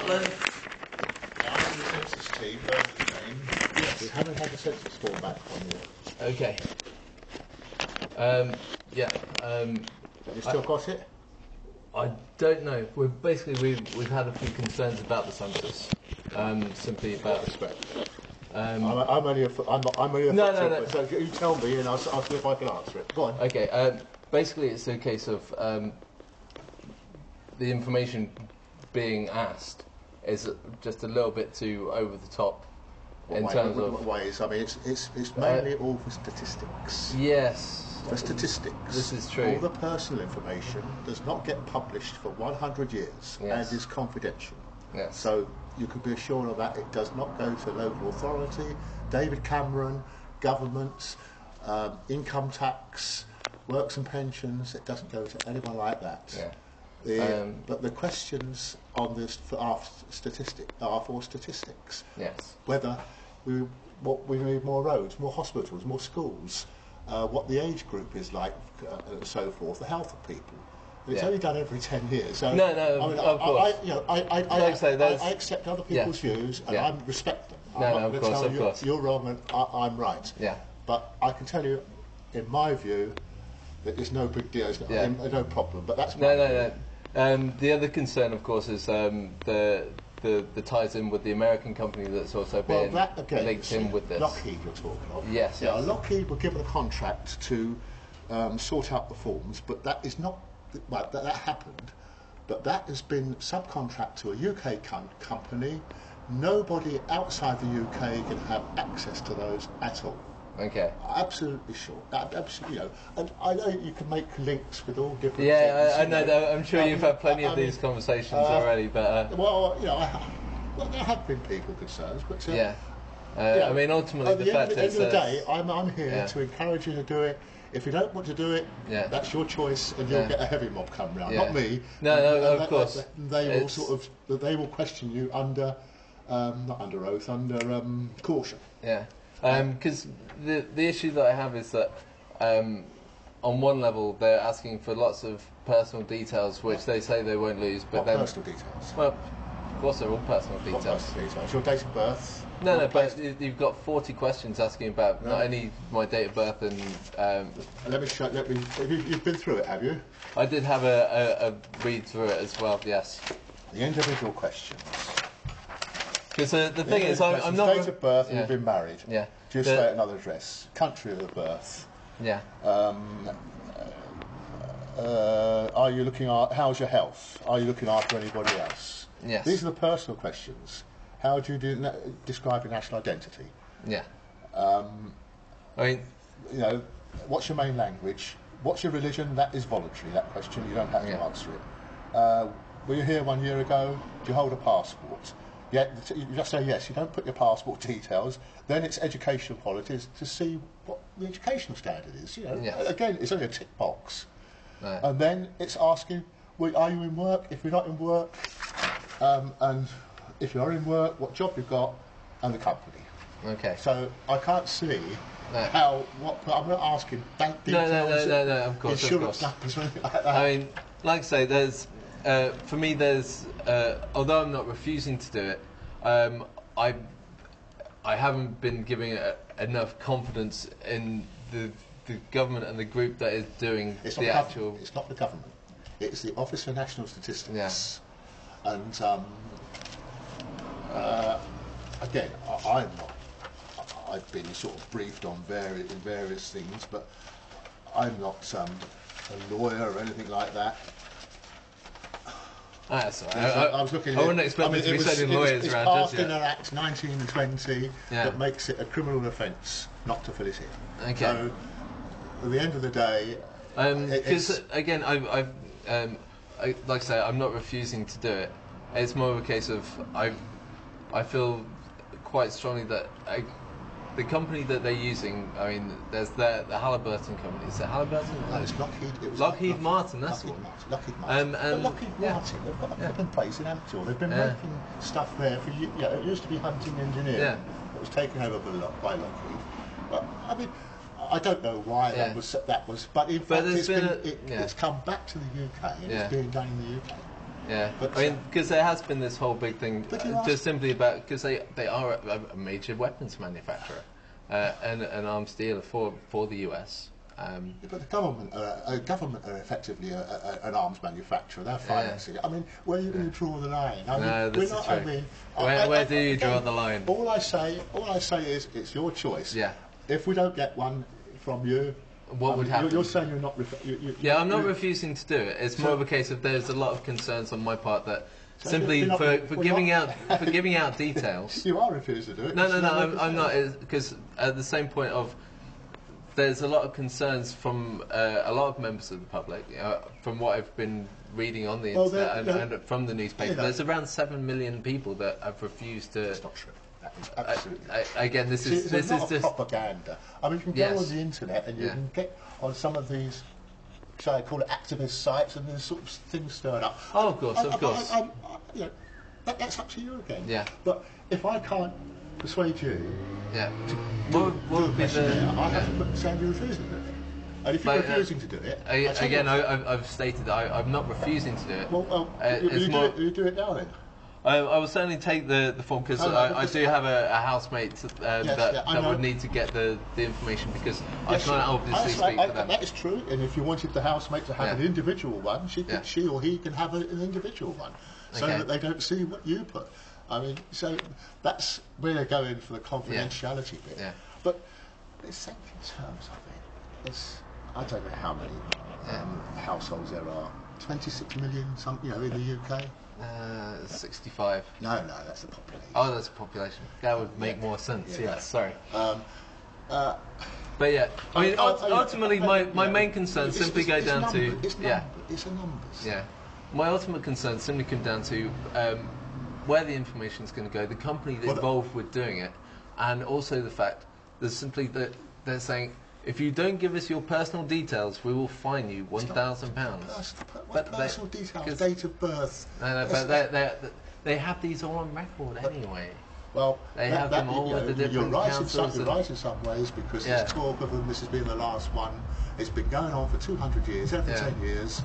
Scotland. I'm the census team, Yes. We haven't had the census form back from you. Okay. Yeah. Have you still got it? I don't know. We've had a few concerns about the census. Simply about Respect. Um, I'm only a No. So you tell me, and I'll see if I can answer it. Go on. Okay. Basically, it's a case of the information being asked is just a little bit too over the top What ways? I mean, it's mainly all for statistics. Yes. For statistics. This is true. All the personal information does not get published for 100 years Yes. and is confidential. Yes. So you can be assured of that. It does not go to local authority, David Cameron, governments, income tax, works and pensions. It doesn't go to anyone like that. Yeah. But the questions on this are for statistics. Yes. Whether we need more roads, more hospitals, more schools, what the age group is like, and so forth, the health of people. And it's only done every 10 years. So No, I mean, of course. I accept other people's views, and I respect them. I'm not going to tell you you're wrong and I'm right. Yeah. But I can tell you, in my view, that there's no big deal, no problem. But that's my view. The other concern, of course, is the ties in with the American company that's also been linked in with this. Lockheed you're talking of. Yes. Yeah, Lockheed were given a contract to sort out the forms, but that is not. Well, that happened, but that has been subcontract to a UK company. Nobody outside the UK can have access to those at all. Okay. Absolutely sure. Absolutely, and I know you can make links with all different. Yeah, things, I know. I'm sure you've had plenty of these conversations already, but there have been people concerns, but I mean, ultimately, at the end of the day, I'm here to encourage you to do it. If you don't want to do it, that's your choice, and you'll get a heavy mob come round, not me. No, of course. They will question you under, not under oath, under caution. Yeah. Because the issue that I have is that on one level they're asking for lots of personal details, which they say they won't lose, but then personal details. Well, of course they're all personal details. What personal details? Your date of birth. No, but you've got 40 questions asking about not only my date of birth and. Let me show. You've been through it, have you? I did have a read through it as well. Yes. The individual questions. Because the thing is, I'm not. Date of birth, and you've been married. Yeah. Do you stay at another address? Country of birth. Yeah. Are you looking at? How's your health? Are you looking after anybody else? Yes. These are the personal questions. How do you describe your national identity? Yeah. I mean, what's your main language? What's your religion? That is voluntary. That question, you don't have to answer it. Were you here 1 year ago? Do you hold a passport? Yeah, you just say yes. You don't put your passport details. Then it's educational qualities to see what the educational standard is. Again, it's only a tick box. No. And then it's asking, well, are you in work? If you're not in work, and if you are in work, what job you've got, and the company. Okay. So I can't see how. I'm not asking bank details. No. Of course. Insurance numbers or anything like that. I mean, like I say, there's. For me, there's. Although I'm not refusing to do it, I haven't been giving it enough confidence in the government and the group that is doing the actual. It's not the government. It's the Office for National Statistics. Yeah. And again, I'm not. I've been sort of briefed on various things, but I'm not a lawyer or anything like that. That's all right. I was looking. I wouldn't expect there to be sending lawyers around. It's passed in an Act 1920 that makes it a criminal offence not to fill it in. Okay. So, at the end of the day, because again, I've like I say, I'm not refusing to do it. It's more of a case of I feel quite strongly that the company that they're using. I mean, there's the Halliburton company. Is it Halliburton? No, it's Lockheed. It was Lockheed Martin. That's the one. Lockheed Martin. But Lockheed Martin, they've got a flipping place in Hampshire. They've been making stuff there for it used to be Hunting Engineering. Yeah. It was taken over by Lockheed. But I mean, I don't know why that was. But in fact, it's come back to the UK and it's being done in the UK. Yeah, But, I mean, because there has been this whole big thing, But you just simply about because they are a major weapons manufacturer and an arms dealer for the US. But the government are effectively an arms manufacturer. They're financing it. I mean, where are you going to draw the line? I mean, No, this is true. I mean, Where do you draw the line? All I say is it's your choice. Yeah. If we don't get one from you, What would happen? You're saying you're not. Yeah, I'm not refusing to do it. It's more of a case of there's a lot of concerns on my part that simply you're not- for giving out details. You are refusing to do it. No, I'm not, because at the same point of there's a lot of concerns from a lot of members of the public, from what I've been reading on the internet and from the newspaper. There's around 7 million people that have refused to. That's not true. That is absolutely. Again, this is It's a lot of just propaganda. I mean, you can go on the internet and you can get on some of these, shall I call it, activist sites, and there's sort of things stirred up. Oh, of course. You know, that's up to you again. Yeah. But if I can't persuade you, yeah. What would be the? I have to send you refusing to do it. And if you're refusing to do it, I've stated that I'm not refusing to do it. Well, you do it now then. I will certainly take the form because I do have a housemate that would need to get the information because I can't obviously speak for them. That is true, and if you wanted the housemate to have an individual one, she or he can have an individual one, so that they don't see what you put. I mean, so that's where they're going for the confidentiality bit. Yeah. But let's think in terms of it. I don't know how many households there are. 26 million, in the UK. 65. No, that's the population. Oh, that's the population. That would make more sense. Yeah. Yes, sorry. But yeah, I mean, ultimately, my main concerns simply go down to it's a numbers. Yeah, my ultimate concerns simply come down to where the information is going to go, the company involved with doing it, and also the fact that simply that they're saying, if you don't give us your personal details, we will fine you £1,000. What personal details? Date of birth? No, but they have these all on record anyway. Well, they have them all with the different councils. You're right in some ways because there's talk of them. This has been the last one. It's been going on for 200 years, every 10 years.